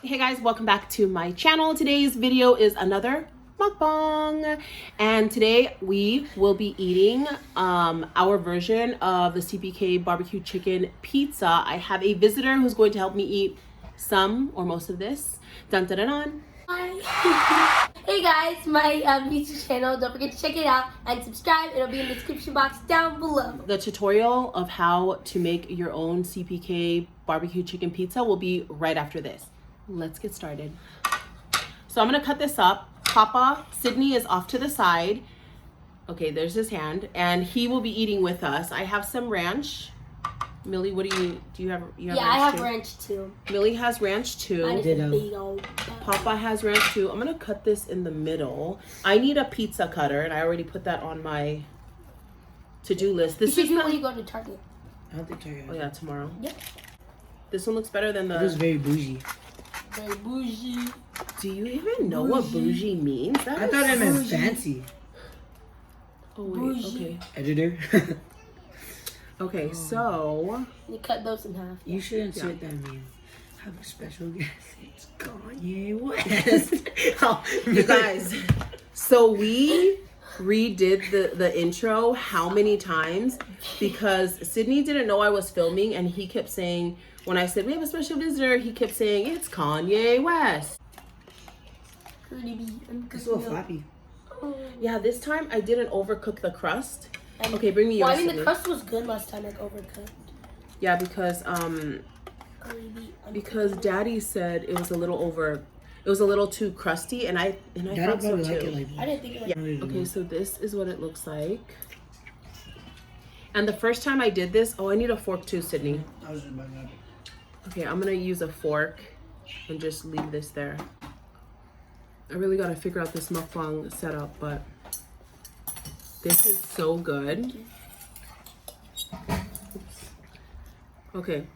Hey guys, welcome back to my channel. Today's video is another mukbang, and today we will be eating our version of the CPK barbecue chicken pizza. I have a visitor who's going to help me eat some or most of this. Dun dun dun dun. Hi. Hey guys, my YouTube channel, don't forget to check it out and subscribe. It'll be in the description box down below. The tutorial of how to make your own CPK barbecue chicken pizza will be right after this. Let's get started. So I'm gonna cut this up. Papa, Sydney is off to the side. Okay, there's his hand, and he will be eating with us. I have some ranch. Millie, what do you have? You have yeah, ranch I have too? ranch too. Millie has ranch too. Mine is a big old Papa has ranch too. I'm gonna cut this in the middle. I need a pizza cutter, and I already put that on my to-do list. This is not when you go to Target. I don't think Target. Oh yeah, tomorrow. Yep. This one looks better than the. This is very bougie. Very bougie. Do you even know what bougie means? I thought it meant fancy. Oh wait, Bougie. Editor. okay, so You cut those in half. You should insert that meme. Have a special guest. It's Kanye West. oh, you guys. So we redid the intro how many times because Sydney didn't know I was filming, and he kept saying, when I said we have a special visitor, he kept saying it's Kanye West. It's a little flappy. Yeah, this time I didn't overcook the crust. And Okay, bring me yours. Well, I mean, the Sydney. crust was good last time, like overcooked. Yeah, because Daddy said it was a little too crusty, and I Daddy thought so probably too. like it like that. I didn't think it was. Yeah. Okay, so this is what it looks like. And the first time I did this, I need a fork too, Sydney. I was just about that. Okay, I'm gonna use a fork and just leave this there. I really gotta figure out this mukbang setup, but this is so good. Oops. Okay,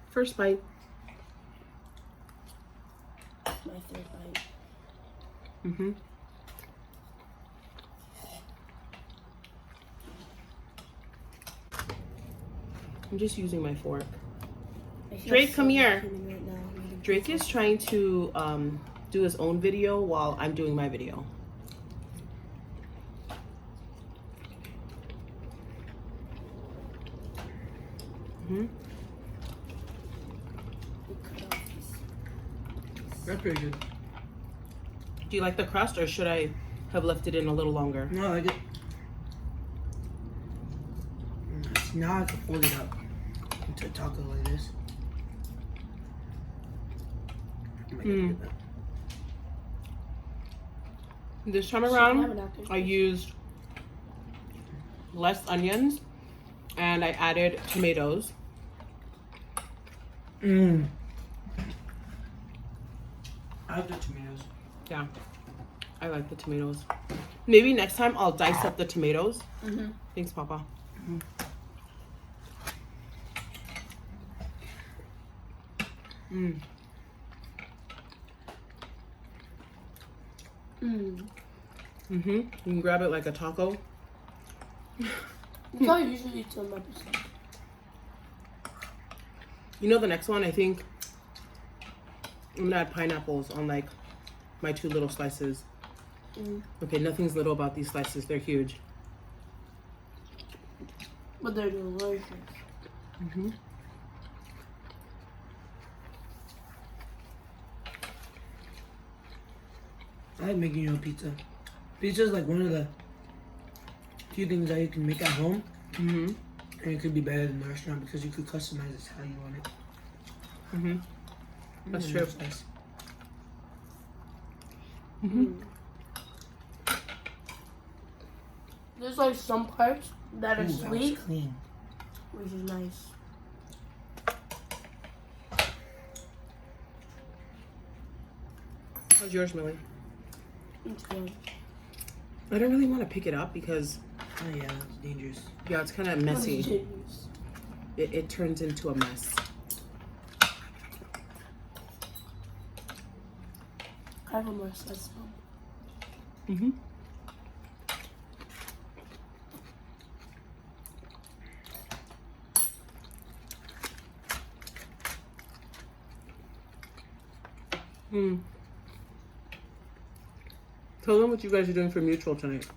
first bite. My third bite. Mm-hmm. I'm just using my fork. Drake, come here. Right now. Drake is trying to do his own video while I'm doing my video. Mm-hmm. That's pretty good. Do you like the crust, or should I have left it in a little longer? No, I like it. Now I can fold it up into a taco like this. Mm. This time around, I used less onions and I added tomatoes. Mmm. I like the tomatoes. Yeah, I like the tomatoes. Maybe next time I'll dice up the tomatoes. Mm-hmm. Thanks, Papa. Mm. Mm. Mm. Mm-hmm. You can grab it like a taco. That's how I usually eat some episodes. You know, the next one, I think I'm gonna add pineapples on like my 2 little slices. Mm. Okay, nothing's little about these slices. They're huge. But they're delicious. Mm-hmm. I like making your own pizza. Pizza is like one of the few things that you can make at home. Mm-hmm. And it could be better than the restaurant because you could customize it how you want it. Mm-hmm. That's true. That's nice. Mm-hmm. There's like some parts that are Ooh, that was sweet, clean. which is nice. How's yours, Millie? It's good. I don't really want to pick it up because, Oh yeah, that's dangerous. yeah, it's kind of messy. It turns into a mess. I have a more slice. Mm-hmm. Tell them what you guys are doing for Mutual tonight.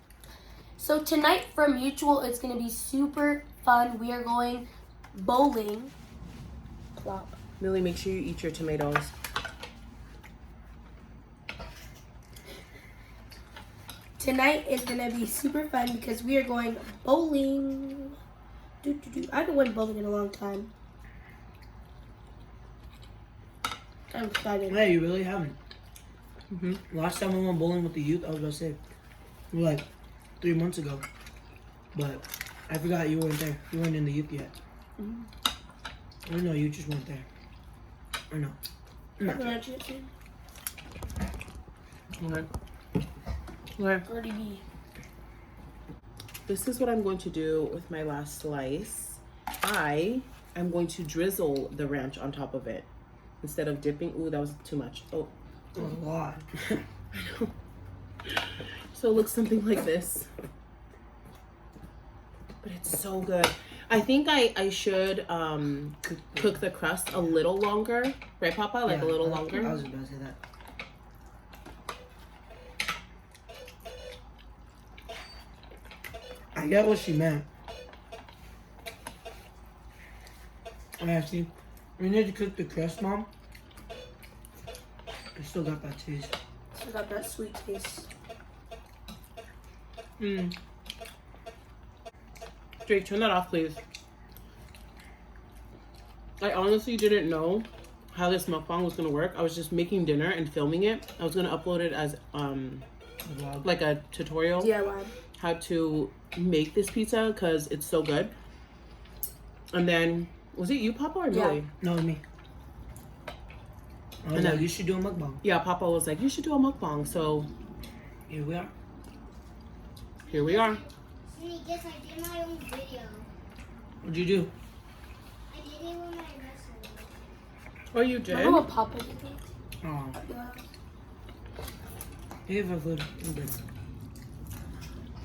So tonight for Mutual, it's going to be super fun. We are going bowling. Plop. Millie, make sure you eat your tomatoes. Tonight is going to be super fun because we are going bowling. I haven't went bowling in a long time. I'm excited. Hey, you really haven't. Last time I went bowling with the youth, I was about to say, like 3 months ago. But I forgot you weren't there. You weren't in the youth yet. I know you just weren't there. I know. Okay. Already be. This is what I'm going to do with my last slice. I am going to drizzle the ranch on top of it instead of dipping. Ooh, that was too much. Oh, That was a lot. So it looks something like this. But it's so good. I think I should cook the crust a little longer. Right, Papa? Like a little longer? I was about to say that. I get what she meant. I actually, we need to cook the crust, Mom. I still got that taste. Still got that sweet taste. Drake, turn that off, please. I honestly didn't know how this mukbang was gonna work. I was just making dinner and filming it. I was gonna upload it as like a tutorial. DIY. How to make this pizza because it's so good. And then, was it you, Papa, or Millie? No, it was me. I was like, you should do a mukbang. Yeah, Papa was like, you should do a mukbang. So Here we are. here we are. See, guess I did my own video. What'd you do? I did it with my wrestling. Oh, you did? Remember what Papa did? Oh, Yeah. hey, if I could. I'm good.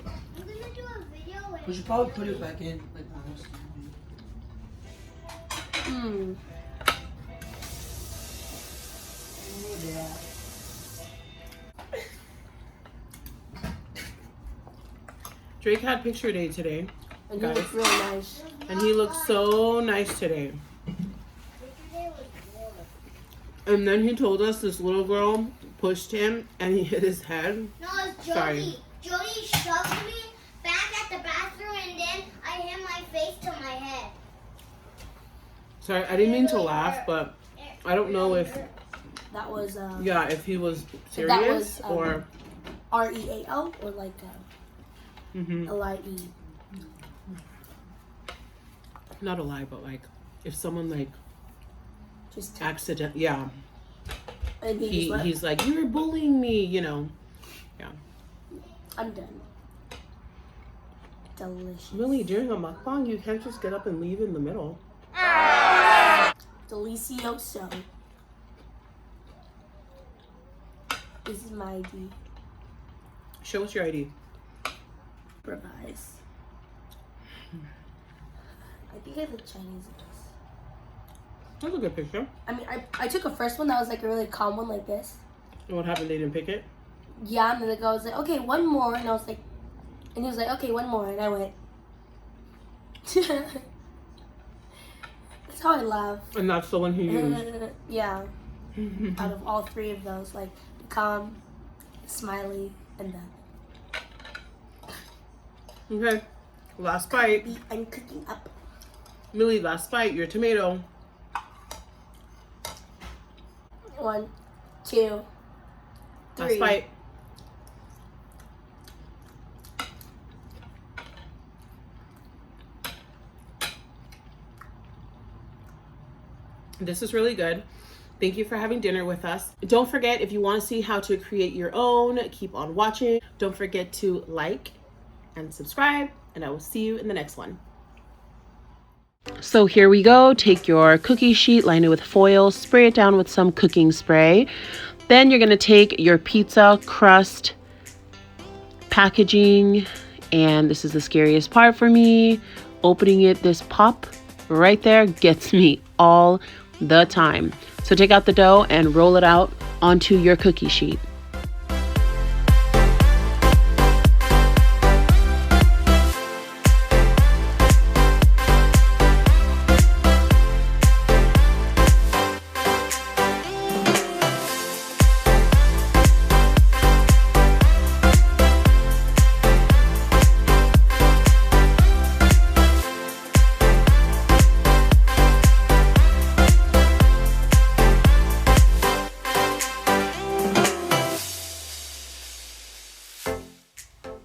I'm gonna do a video with We should probably put it back in, like honest. Drake had picture day today, And he looks really nice. and he looked so nice today. And then he told us this little girl pushed him and he hit his head. No, it's Jody. Sorry. Jody shoved me back at the bathroom and then I hit my face to my head. Sorry, I didn't mean to laugh, but I don't know if, That was yeah, if he was serious That was, or. REAL or like LIE. Not a lie, but like if someone like Just accident, yeah, and he just went, he's like, you were bullying me, you know. Yeah. I'm done. Delicious. Really, during a mukbang, you can't just get up and leave in the middle. Delicioso. This is my ID. Show us your ID. Revise. I think I look Chinese in this. That's a good picture. I mean, I took a first one that was like a really calm one like this. And what happened? They didn't pick it? Yeah, and then the guy was like, okay, one more. And I was like, and he was like, okay, one more. And I went. That's how I laugh. And that's the one he used. Yeah. Out of all three of those, like the calm, smiley, and the Okay. Last bite. I'm cooking up. Millie, last bite. Your tomato. 1, 2, 3. Last bite. This is really good. Thank you for having dinner with us. Don't forget, if you want to see how to create your own, keep on watching. Don't forget to like and subscribe, and I will see you in the next one. So here we go. Take your cookie sheet, line it with foil, spray it down with some cooking spray. Then you're going to take your pizza crust packaging, and this is the scariest part for me. Opening it, this pop right there gets me all the time. So take out the dough and roll it out onto your cookie sheet.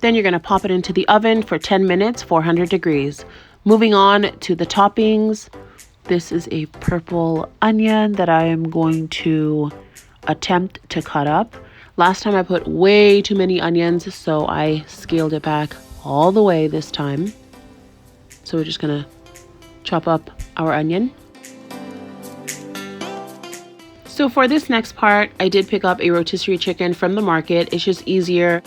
Then you're going to pop it into the oven for 10 minutes, 400 degrees. Moving on to the toppings. This is a purple onion that I am going to attempt to cut up. Last time I put way too many onions, so I scaled it back all the way this time. So we're just going to chop up our onion. So for this next part, I did pick up a rotisserie chicken from the market. It's just easier.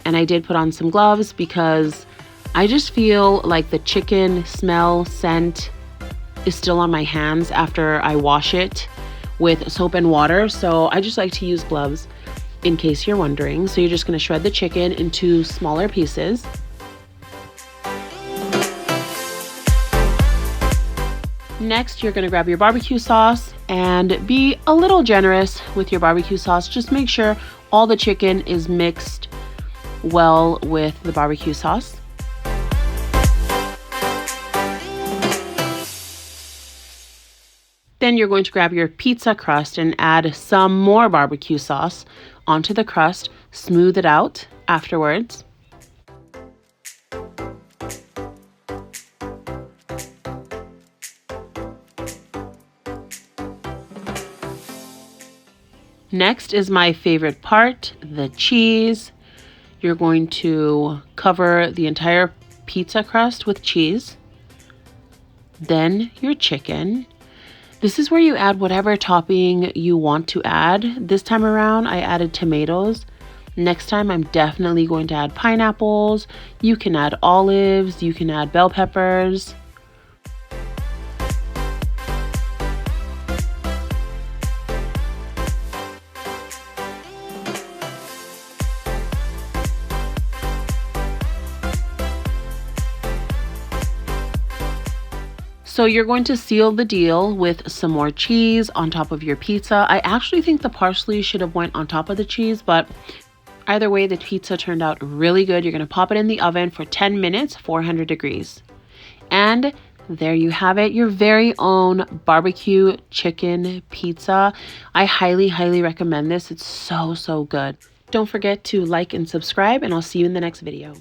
And I did put on some gloves because I just feel like the chicken smell, scent is still on my hands after I wash it with soap and water. So I just like to use gloves in case you're wondering. So you're just going to shred the chicken into smaller pieces. Next, you're going to grab your barbecue sauce and be a little generous with your barbecue sauce. Just make sure all the chicken is mixed well with the barbecue sauce. Then you're going to grab your pizza crust and add some more barbecue sauce onto the crust. Smooth it out afterwards. Next is my favorite part, the cheese. You're going to cover the entire pizza crust with cheese. Then your chicken. This is where you add whatever topping you want to add. This time around, I added tomatoes. Next time, I'm definitely going to add pineapples. You can add olives. You can add bell peppers. So you're going to seal the deal with some more cheese on top of your pizza. I actually think the parsley should have went on top of the cheese, but either way, the pizza turned out really good. You're going to pop it in the oven for 10 minutes, 400 degrees. And there you have it, your very own barbecue chicken pizza. I highly, highly recommend this. It's so, so good. Don't forget to like and subscribe, and I'll see you in the next video.